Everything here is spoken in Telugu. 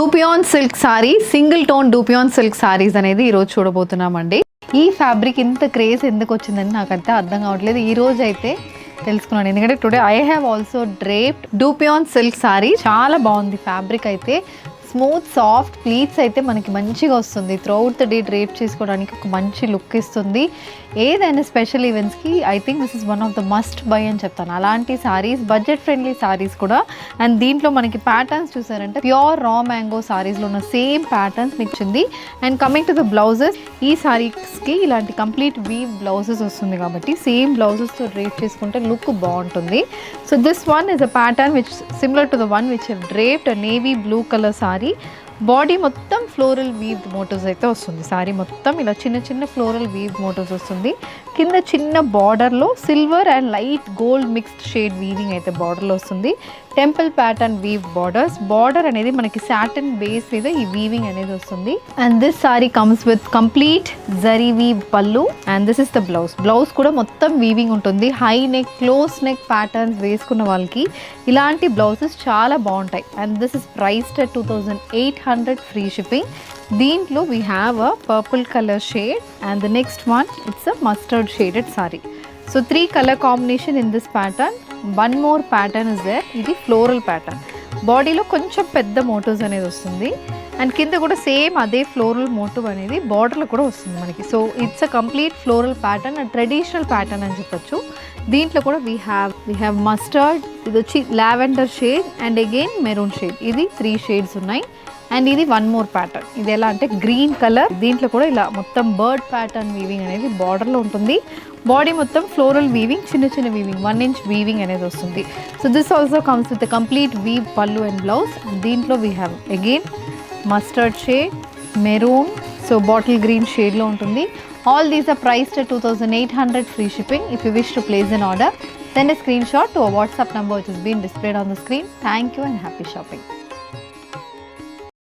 Dupion silk sorry, single tone dupion silk saris అనేది ఈరోజు చూడబోతున్నామండి. ఈ ఫ్యాబ్రిక్ ఇంత క్రేజ్ ఎందుకు వచ్చిందని నాకైతే అర్థం కావట్లేదు. ఈ రోజు అయితే తెలుసుకున్నాను, ఎందుకంటే today I have also draped dupion silk sari. చాలా బాగుంది ఫ్యాబ్రిక్ అయితే, స్మూత్ సాఫ్ట్ ప్లీట్స్ అయితే మనకి మంచిగా వస్తుంది. త్రూఅవుట్ ద డే డ్రేప్ చేసుకోవడానికి ఒక మంచి లుక్ ఇస్తుంది. ఏదైనా స్పెషల్ ఈవెంట్స్కి I think this is one of the must buy అని చెప్తాను. అలాంటి సారీస్, బడ్జెట్ ఫ్రెండ్లీ సారీస్ కూడా. అండ్ దీంట్లో మనకి ప్యాటర్న్స్ చూసారంటే ప్యూర్ రా మ్యాంగో సారీస్లో ఉన్న సేమ్ ప్యాటర్న్స్ ఇచ్చింది. And coming to the blouses, ఈ సారీస్కి ఇలాంటి కంప్లీట్ వీవ్ బ్లౌజెస్ వస్తుంది కాబట్టి సేమ్ బ్లౌజెస్తో డ్రేప్ చేసుకుంటే లుక్ బాగుంటుంది. So this one is a pattern which similar to the one which have draped navy blue colour sari. Body మొత్తం ఫ్లోరల్ వీవ్ మోటివ్స్ అయితే వస్తుంది. సారీ మొత్తం ఇలా చిన్న చిన్న ఫ్లోరల్ వీవ్ మోటివ్స్ వస్తుంది. కింద చిన్న బార్డర్లో silver and light gold mixed shade weaving అయితే బార్డర్లో వస్తుంది. Temple pattern weave borders, border అనేది మనకి సాటిన్ బేస్ మీద ఈ వీవింగ్ అనేది వస్తుంది. And this sari comes with complete zari weave పళ్ళు. And this is the blouse. Blouse కూడా మొత్తం వీవింగ్ ఉంటుంది. High neck, close neck patterns వేసుకున్న వాళ్ళకి ఇలాంటి బ్లౌజెస్ చాలా బాగుంటాయి. And this is priced at 2800 free shipping. దీంట్లో we have a purple colour shade and the next one it's a mustard shaded sorry. So 3 colour combination in this pattern. One more pattern is there. ఇది ఫ్లోరల్ ప్యాటర్న్. బాడీలో కొంచెం పెద్ద మోటివ్స్ అనేది వస్తుంది. అండ్ కింద కూడా సేమ్ అదే ఫ్లోరల్ మోటివ్ అనేది బార్డర్లో కూడా వస్తుంది మనకి. So it's a complete floral pattern, and traditional pattern అని చెప్పొచ్చు. దీంట్లో కూడా వీ హ్యావ్ మస్టర్డ్, ఇది వచ్చి lavender shade and again maroon shade. ఇది 3 షేడ్స్ ఉన్నాయి. అండ్ ఇది వన్ మోర్ ప్యాటర్న్. ఇది ఎలా అంటే గ్రీన్ కలర్. దీంట్లో కూడా ఇలా మొత్తం బర్డ్ ప్యాటర్న్ వీవింగ్ అనేది బార్డర్లో ఉంటుంది. బాడీ మొత్తం ఫ్లోరల్ వీవింగ్, చిన్న చిన్న వీవింగ్, 1 ఇంచ్ వీవింగ్ అనేది వస్తుంది. So this also comes with complete weave పళ్ళు అండ్ బ్లౌజ్. అండ్ దీంట్లో we have again mustard shade, maroon, so bottle green షేడ్లో ఉంటుంది. All these are priced at 2800 free shipping. If you wish to place an order, send a screenshot to a WhatsApp number which has been displayed on the screen. Thank you and happy shopping.